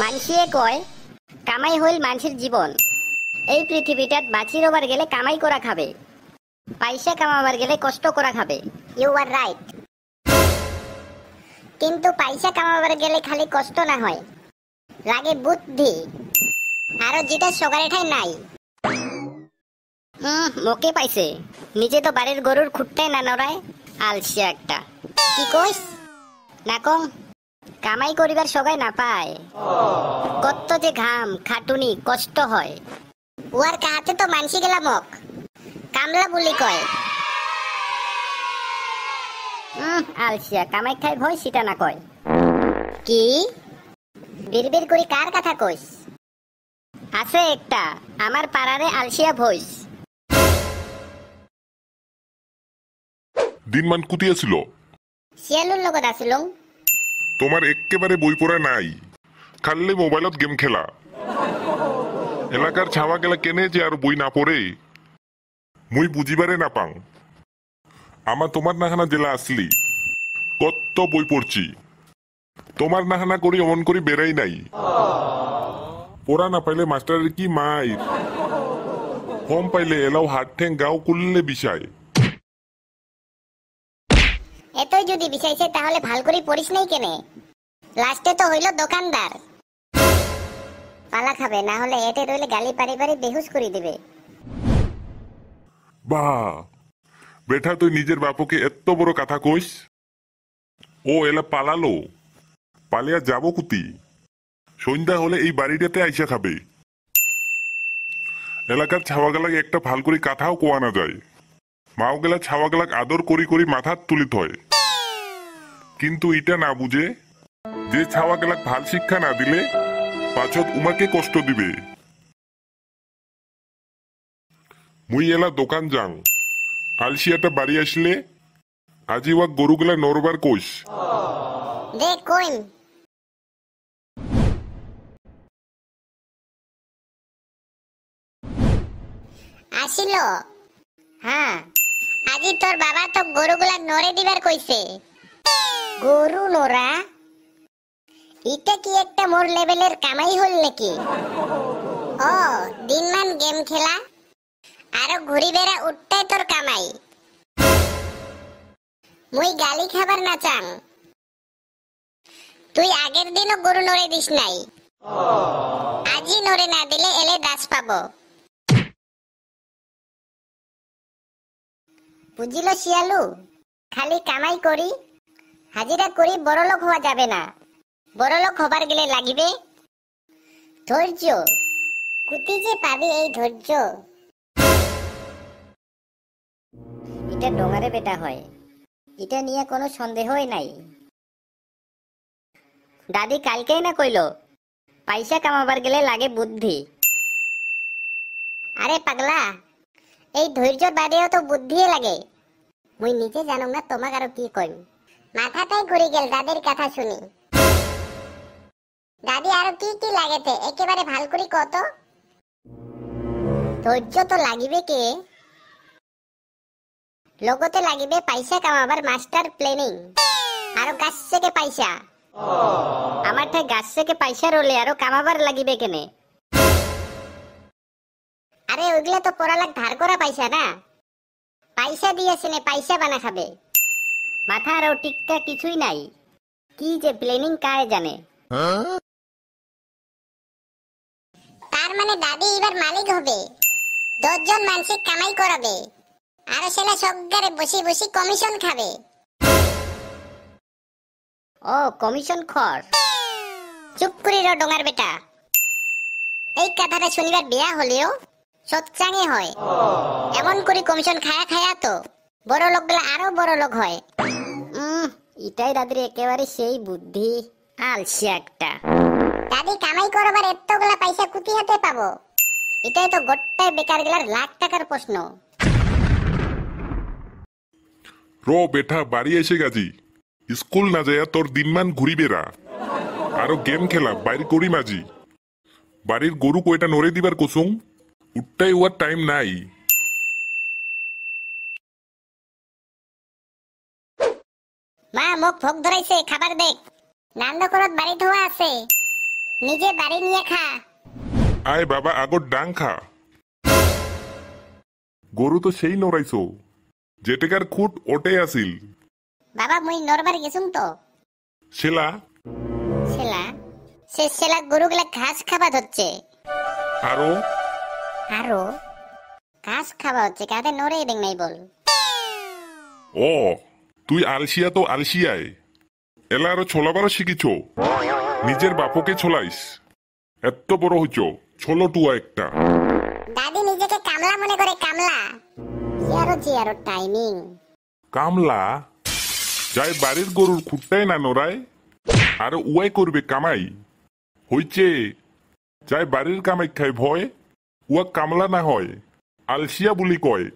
মানসিয়ে কয় কামাই হইল মানুষের জীবন। এই পৃথিবীটাত বাঁচি রবার গেলে কামাই করা খাবে, পয়সা কামাবার গেলে কষ্ট করা খাবে। You are right. কিন্তু পয়সা কামাবার গেলে খালি কষ্ট না হয়, লাগে বুদ্ধি, আরো যেটা সকারেঠাই নাই। মোকে পাইছে, নিজে তো বাড়ির গরুর খুঁটটাই না নড়ায়, আলসিয়া একটা। কি কইস না কং, কামাই করিবার সবাই না পায়, কত যে ঘাম খাটুনি কষ্ট হয়। উয়ার কাহাতে তো মানসি গেলা মক কামলা বলি কয়। আলসিয়া কামাই খাই ভয় সেটা না কয়। কি বিড়বিড় করি কার কথা কইস? আছে একটা আমার পাড়ারে আলসিয়া ভইস। দিনমান কুতিয়া ছিল? শিয়ালুর লগত আছিল। তোমার একেবারে বই পড়া নাই, খালি মোবাইলত গেম খেলা। এলাকার ছাওয়া গেলা কেনে যে আর বই না পড়ে মুই বুঝিবারে না পাং। আমার তোমার নাহানা জেলা আসলি কত বই পড়ছি, তোমার নাহানা করি অমন করি বেড়াই নাই। পড়া না পাইলে মাস্টারের কি মাইর, কম পাইলে এলাও হাত ঠেং গাও কুললে বিষয়। এতই যদি বিষাইছে তাহলে ভাল করে পড়িস নাই কেনে? লাস্টে তো হইল দোকানদার। পালা খাবে, না হলে এটে রইলে গালি পারি পারি বেহুশ করে দিবে। বাহ বেটা, তুই নিজের বাপকে এত বড় কথা কইস? ও এলা পালালো, পালিয়া যাব কুতি? সন্ধ্যা হলে এই বাড়িটাতে আইসা খাবে। এলাকার ছাওয়া গেলাক একটা ভাল করে কাথাও কোয়া না যায়। মাও গেলা ছাওয়া গেলাক আদর করি করি মাথার তুলিত হয়, কিন্তু এটা না বুঝে যে ছাওয়া গেলাক ভাল শিক্ষা না দিলে পাছত উমাকে কষ্ট দিবে। মুই এলা দোকান যাং, আলসিয়াটা বাড়ি আসলে আজি ওয়াক গরুগুলা নরবার কোষ। দে কইন। আসিল? হ্যাঁ, আজি তোর বাবা তো গরুগুলা নরে দিবার কইছে। গরু নরা? এটা কি একটা মোর লেভেলের কামাই হল নাকি? ও দিনমান গেম খেলা আরো ঘুরি বেড়া উঠটাই তোর কামাই। মুই গালি খাবার না চাং, তুই আগের দিনও গরু নড়ে দিস নাই, আজি নড়ে না দিলে এলে দাস পাবো। বুঝিল শিয়ালু, খালি কামাই করি হাজিরা করি বড়লোক হওয়া যাবে না। বড়লোক হবার গেলে লাগিবে ধৈর্য। কুতি যে পাবি এই ধৈর্য। এটা ডোঙারে বেটা হয়, এটা নিয়ে কোনো সন্দেহই নাই। দাদি কালকেই না কইল পয়সা কামাবার গেলে লাগে বুদ্ধি। আরে পাগলা, এই ধৈর্যর বাদেও তো বুদ্ধি লাগে। মুই নিজে জানো না তোমাক আরো কি কইম, মাথাটাই ঘুরে গেল দাদির কথা শুনি। দাদি আরো কি কি লাগেতে একেবারে ভাল করি কত। ধৈর্য তো লাগিবে কে, লগতে লাগিবে পয়সা কামাবার মাস্টার প্ল্যানিং। আরো গাছ থেকে পয়সা, আমার ঠাই গাছ থেকে পয়সা রলে আরো কামাবার লাগিবে কেনে? আরে ওইগুলা তো পড়ালাক ধার করা পয়সা না, পয়সা দিয়েছে নে পয়সা বানা খাবে। মাথা আরো টিক্কা কিছুই নাই, কি যে প্ল্যানিং কায় জানে। তার মানে দাদি এবার মালিক হবে, 10 জন মানুষকে কামাই করাবে, আর সেলা সবগারে বসে বসে কমিশন খাবে। ও কমিশন খর। চুপ করে রো ডোঙার বেটা, এই কথাটা শুনিবার বিয়া হলেও সচ্চাঙে হয়। এমন করে কমিশন খায়া খায়া তো বড় লোকগুলা আরো বড় লোক হয়। এটাই দাদির একেবারে সেই বুদ্ধি। আলসি একটা। দাদি কামাই করবার এতগুলা পয়সা কুতি হাতে পাবো? এটাই তো গোটাই বেকার গেলার লাখ টাকার প্রশ্ন। রো বেটা, বাড়ি এসে গেছি। স্কুল না যায় তোর দিনমান ঘুরি বেড়া, আরো গেম খেলা বাইর করি মাঝি। বাড়ির গরু কয়টা নড়ে দিবার কুসুম, উঠটাই ওয়ার টাইম নাই। মা মুখ ভোগ ধরাইছে, খাবার দেখ। নান্দকরত বাড়ি ধোয়া আছে, নিজে বাড়ি নিয়ে খা। আয় বাবা আগর ডাং খা। গরু তো সেই নড়াইছো, যেটেকার খুঁট ওটে আসিল। বাবা মুই নরবার গেছুম তো। শেলা ছেলা সে ছেলা গরুগুলা ঘাস খাবা হচ্ছে। আরো আরো ঘাস খাওয়া হচ্ছে, কাদের নড়ে দেখ নাই বল। ও তুই আলসিয়া তো আলসিয়ায়, এলা আরো ছোলাবারও শিখিছ, নিজের বাপকে ছোলাইস। এত বড় হইছ, ছোলো টুয়া একটা। দাদি নিজেকে কামলা মনে করে, কামলা। জিয়ারো টাইমিং। কামলা যাই বাড়ির গরুর খুঁটটাই না নড়ায়, আর উয়াই করবে কামাই। হইছে যাই বাড়ির কামাই খায় ভয়, উয়া কামলা না হয়, আলসিয়া বলি কয়।